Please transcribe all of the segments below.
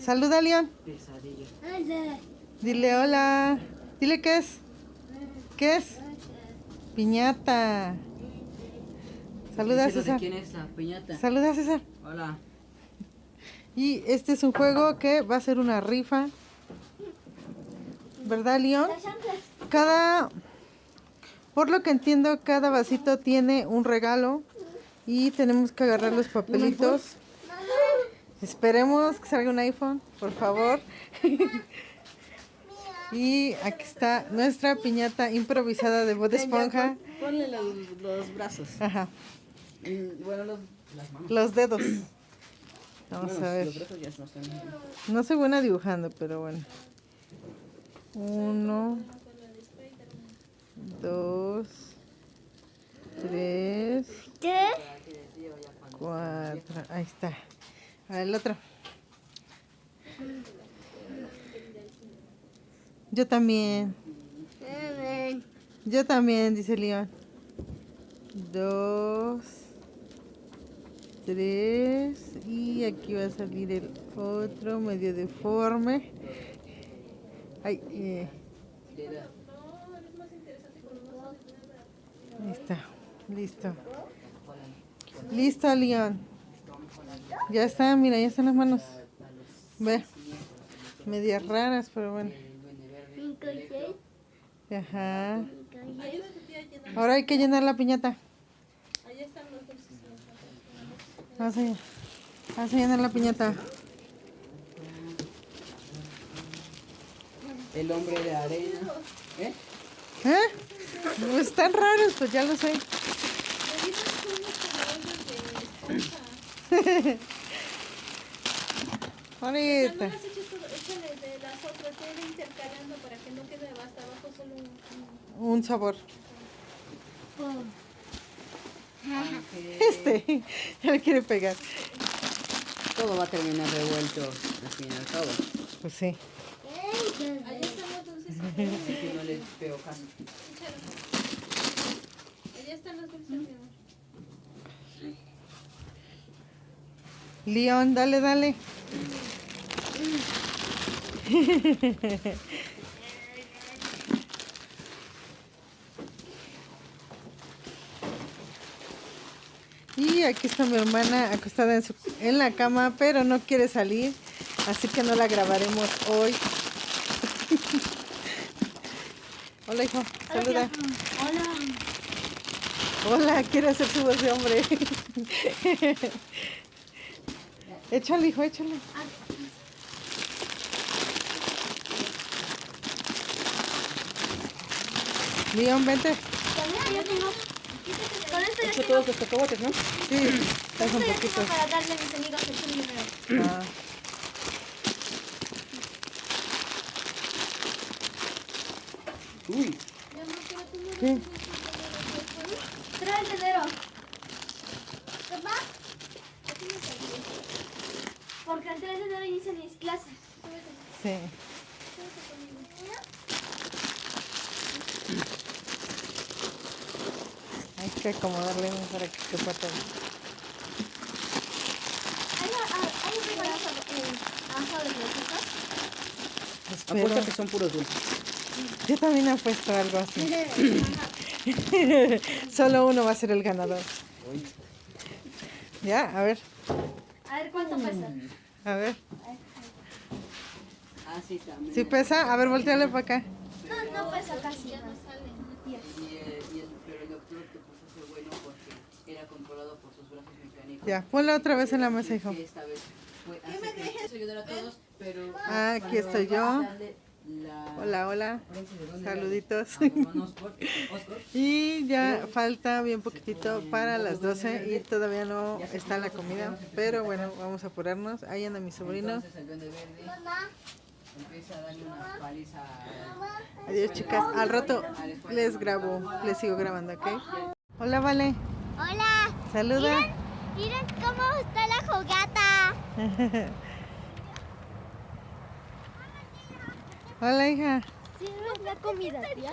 Saluda, León. Pesadilla. Dile hola. Dile qué es. ¿Qué es? Piñata. Saluda a Decirlo, César. ¿de quién es la piñata? Saluda a César. Hola. Y este es un juego que va a ser una rifa. ¿Verdad, León? Por lo que entiendo, cada vasito tiene un regalo. Y tenemos que agarrar los papelitos. Esperemos que salga un iPhone, por favor. Y aquí está nuestra piñata improvisada de Bob Esponja. Ponle los brazos. Ajá. Bueno, las manos. Los dedos. Vamos Bueno, a ver. Los brazos ya no están. No soy buena dibujando, pero bueno. 1, 2, 3, 4. Ahí está. A ver, el otro. Yo también. Yo también, dice León. 2, 3. Y aquí va a salir el otro medio deforme. Ay, ahí está. Listo. Listo, León. Ya está, mira, ya están las manos. Ve. Medias raras, pero bueno. Ajá. Ahora hay que llenar la piñata. Vamos a llenar la piñata. El hombre de arena. ¿Eh? ¿Eh? Pues están raros, pues ya lo sé. Ahorita. No las eches todo, échale de las otras, te intercalando para que no quede hasta abajo solo Un sabor. Aunque Ya le quiere pegar. todo va a terminar revuelto al fin y al cabo. Pues sí. Allá están los dulces. Así que no les veo caso. Allá están los dulces, mi amor. León, dale, dale. Y aquí está mi hermana acostada en la cama, pero no quiere salir, así que no la grabaremos hoy. Hola, hijo, saluda. Hola, quiere hacer su voz de hombre. Échale, hijo, échale. León, vente. Con esto He hecho todos los cacahuates, ¿no? Sí, estás un poquito. para darle a mis amigos el número. Ah. Uy. ¿Qué? Trae el dinero. Porque el 3 de enero inician mis clases. Sí. Hay que acomodarle para que quepa todo. ¿Hay un regalo abajo de los hijos? Apuesto Espero. que son puros dulces. Yo también he puesto algo así. Solo uno va a ser el ganador. Uy. Ya, a ver, A ver cuánto pesa. a ver. Ah, sí, también. ¿Sí pesa? A ver, volteale para acá. No pesa casi. Ya no sale. Pero el doctor te puso ese bueno porque era controlado por sus brazos mecánicos. Ya, ponlo otra vez en la mesa, hijo. Que esta vez fue así que quiso ayudar a todos, pero Ah, aquí estoy yo. Hola, hola. Saluditos. Y ya falta bien poquitito para las 12 y todavía no está la comida. Pero bueno, vamos a apurarnos. Ahí anda mi sobrino. Entonces el Duende Verde empieza a darle una paliza a... Adiós, chicas. Al rato les grabo, les sigo grabando, ¿ok? Hola, Vale. Hola, Saluda. miren cómo está la jugata. Hola, hija. Sí, es la comida, tía.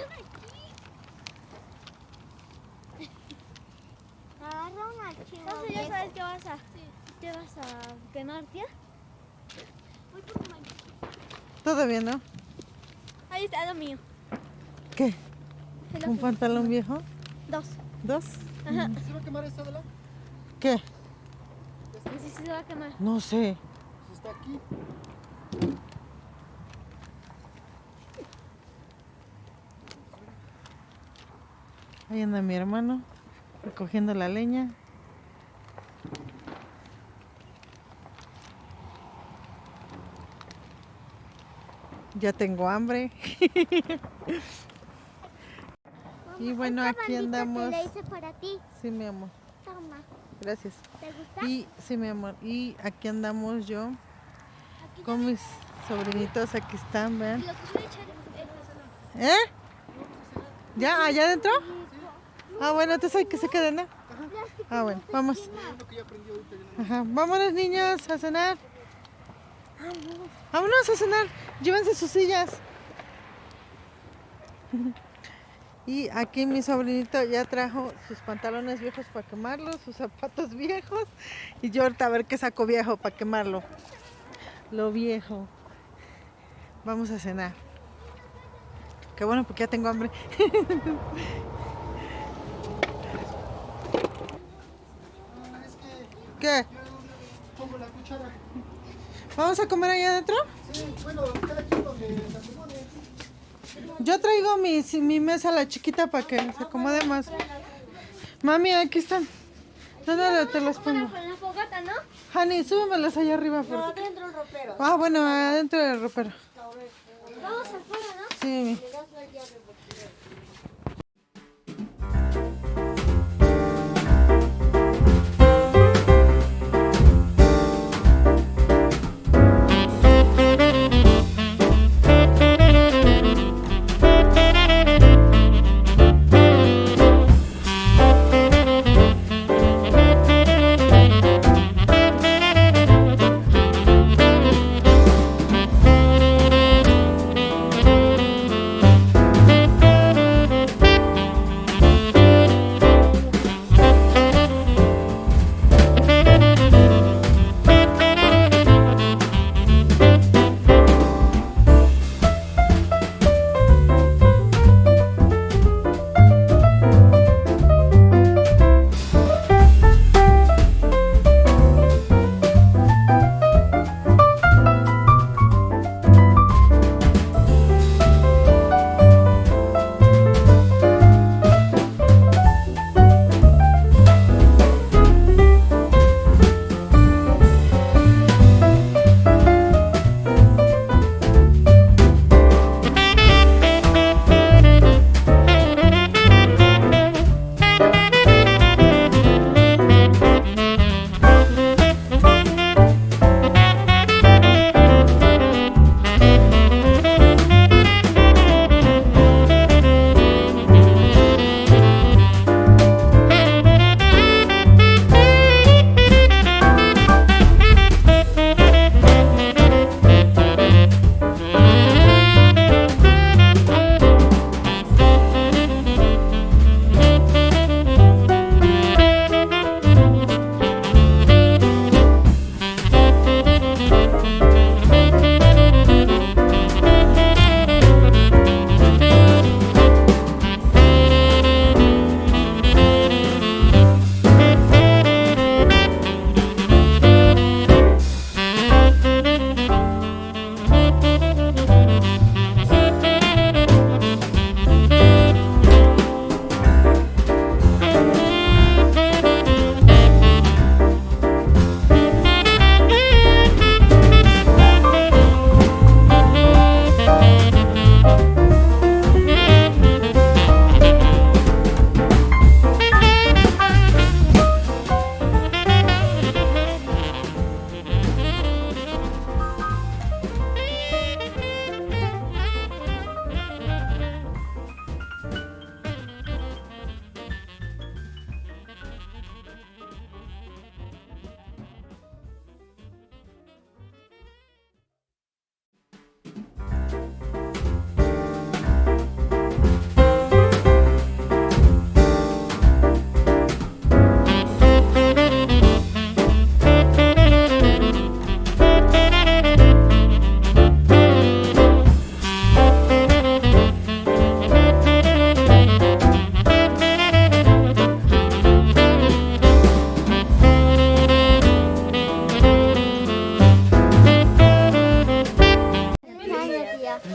Agarra una chiva. Entonces ya sabes qué vas a quemar, tía. Voy por Todavía no. Ahí está lo mío. ¿Qué? Es lo ¿Un que- pantalón viejo? 2. ¿Dos? Ajá. ¿Se va a quemar esta de la? ¿Qué? No sé si se va a quemar. No sé. Si está aquí. Ahí anda mi hermano recogiendo la leña. Ya tengo hambre. Y bueno, Esta aquí bandita andamos. Te la hice para ti. Sí, mi amor. Toma. Gracias. ¿Te gusta? Y sí, mi amor. Y aquí andamos yo Aquí con mis sobrinitos. Aquí están, vean. lo que voy a echar es ¿Eh? ¿Ya? ¿Allá adentro? Ah, bueno, entonces hay que se queden, ¿no? Ah, bueno, vamos. Lo que ya aprendí ahorita. Ya Ajá. Vámonos, niños, a cenar. Vámonos a cenar. Llévense sus sillas. Y aquí mi sobrinito ya trajo sus pantalones viejos para quemarlos, sus zapatos viejos. Y yo ahorita a ver qué saco viejo para quemarlo. Lo viejo. Vamos a cenar. Qué bueno, porque ya tengo hambre. Ah, es que ¿Qué? yo pongo la cuchara. ¿Vamos a comer allá adentro? Sí, bueno, cada quien donde se acomode. Yo traigo mi mesa, la chiquita, para que se acomode más. Mami, aquí están. ¿Dónde te las pongo? con la fogata, ¿no? Hani, súbemelas allá arriba. No, adentro del ropero. Ah, bueno, adentro del ropero. Vamos afuera, ¿no? Sí, Mimi.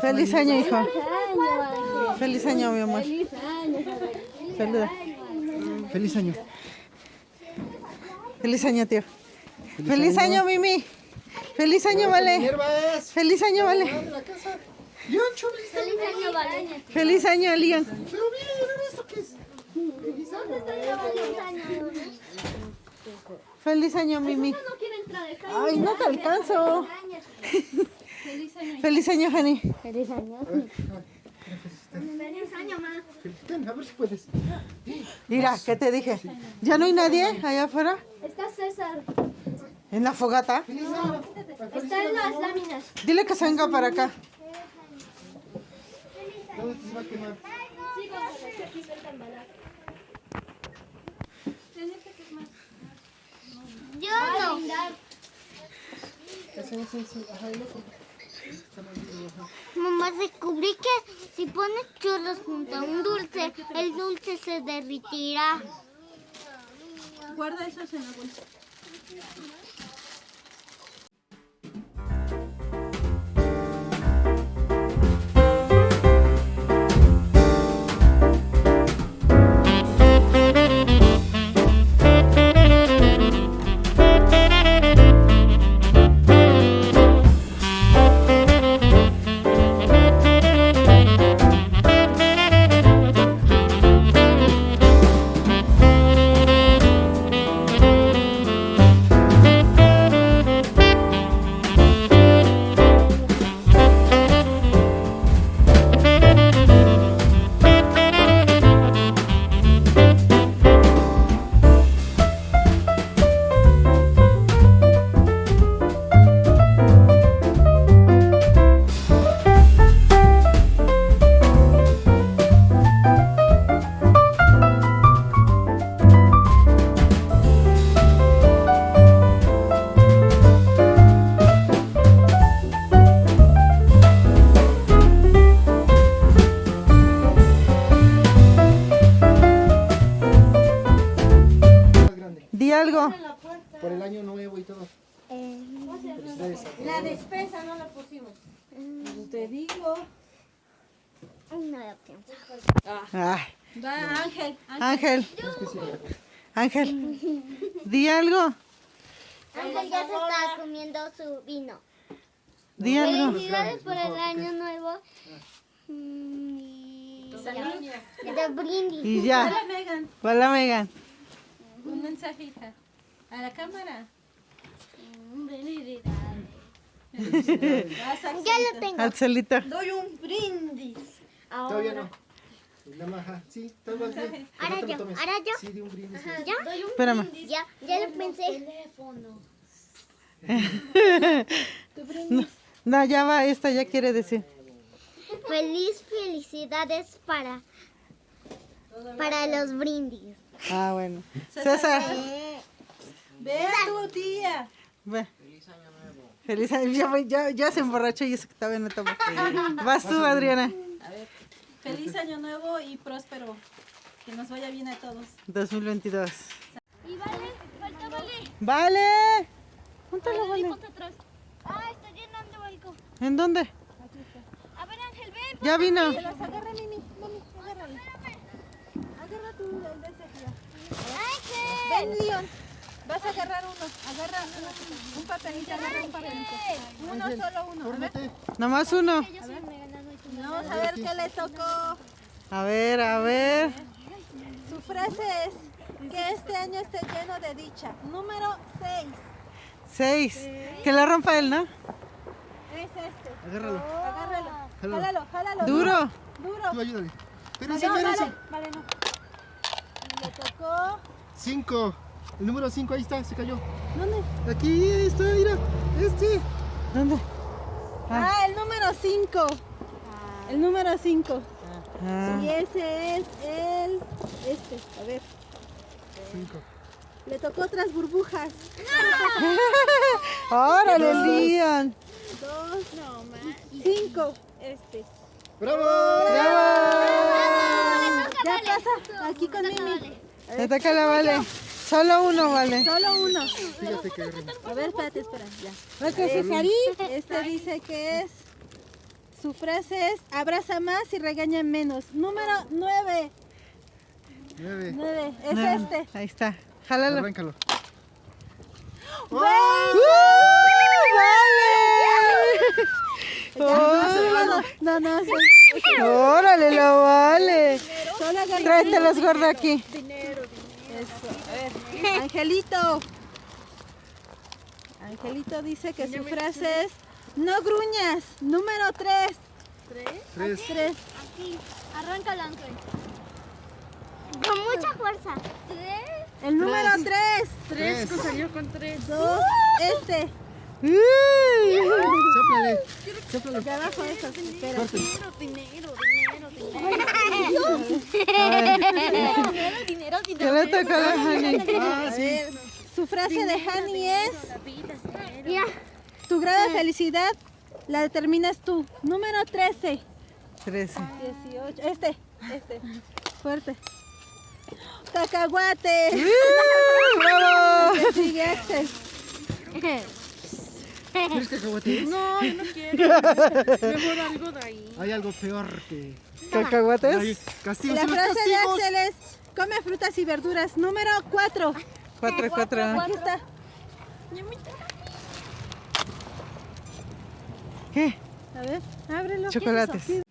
Feliz año, hijo. Feliz año, mi amor. Saluda. Feliz año. Feliz año, tío. Feliz año, Mimi. Feliz año, Vale. Hierbas. Feliz año, Vale. De la casa. Yoncho, Feliz año, Vale. Feliz año, Lian. pero miren esto que es. Feliz año. Feliz año, Mimi. No quiere entrar. Está Ay, no te alcanzo. Feliz año, Jani. Feliz año. Feliz año, ma. Ven, a ver si puedes. Mira, ¿qué te dije? ¿Ya no hay nadie allá afuera? Está César. ¿En la fogata? Feliz año. Está en las láminas. Dile que se venga para acá. ¿Dónde te se va a quemar? Sí, vamos a hacer aquí el embalaje. Yo no. Sí. Ajá, el otro. Mamá, descubrí que si pones churros junto a un dulce, el dulce se derritirá. Guarda esos en la bolsa. Más grande. Di algo. Por el año nuevo y todo. Felicidades. La despensa no la pusimos. Te digo. No lo pienso. Ay, Va, Ángel. Ángel. Ángel. Di algo. Ángel ya se está comiendo su vino. Di algo. Felicidades por el año nuevo. Y de brindis. Y ya. Hola, Megan. Hola, Megan. Un mensajito. A la cámara. Ya lo tengo. Al solito. Doy un brindis. Todavía no. La maja. Sí, todo va bien. Ahora No te lo yo, tomes. ahora yo. Sí, de un brindis. ¿Ya? Espérame. Ya lo pensé. No, ya va. Esta ya quiere decir. Felicidades para los brindis. Ah, bueno. César. Ve a tu tía. Ve. Feliz año. Ya se emborrachó y eso que todavía no toma. Vas tú, Adriana. A ver. Feliz año nuevo y próspero. Que nos vaya bien a todos. 2022. Y vale, falta vale. Vale. Júntalo, Vale. atrás. Ah, está llenando algo. ¿En dónde? A ver, Ángel, ven. Ya vino. Las agarra, Mimi. Mami, agárrale. Agarra tú el de ese día. Ángel. Ven, Leon. Vas a agarrar uno. Agarra un papelito. Agarra un papelito. Uno, solo uno. A ver. Fórmate. Nomás uno. Vamos a ver qué le tocó. A ver, a ver. Su frase es que este año esté lleno de dicha. Número 6. 6. Que la rompa él, ¿no? Es este. Agárralo. Agárralo. Jálalo. Jálalo, jálalo. Duro. Duro. Tú ayúdale. Pero No, vale, no. Le tocó. 5. El número 5, ahí está, se cayó. ¿Dónde? Aquí está, mira. Este. ¿Dónde? Ah, el número 5. El número 5. Ah. Y ese es el. A ver. 5. Le tocó otras burbujas. Órale, Leon. 2, 5. ¡Bravo! Ya pasa. Aquí con Mimi. Te toca la Vale. Solo uno, Vale. Solo uno. Fíjate que A ver, espérate, espera. Ya. Vete, Cesarín. Este dice que es Su frase es, abraza más y regaña menos. Número 9. 9. 9. Es Ah, este. Ahí está. Jálalo. Arráncalo. ¡Vale! No, no, ¡Órale, lo vale! solo agarra. Tráetelos, gordo, aquí. Eso, a ver. Angelito. Angelito dice que su frase es, no gruñas. Número 3. 3. 3. Aquí. Arranca el ángel. Con mucha fuerza. 3. El número 3. 3. Salió con 3. 2. Este. Sóplale. Sóplale. De abajo eso. Espera. Corte. ¿Qué le tocó a la Jani? Ah, sí. Su frase de Hani es, Ya. tu grado de felicidad la determinas tú. Número 13. 13. 18. Este. Fuerte. Cacahuate. ¡Bravo! Que sigue este. ¿Quieres cacahuates? No, yo no quiero. Mejor algo de ahí. Hay algo peor que... Hay ¿Cacahuates? castigos. La y los frase de castigos. Axel es, come frutas y verduras. Número 4. 4. Aquí está. ¿Qué? A ver, ábrelo. ¿Qué es eso? Chocolates.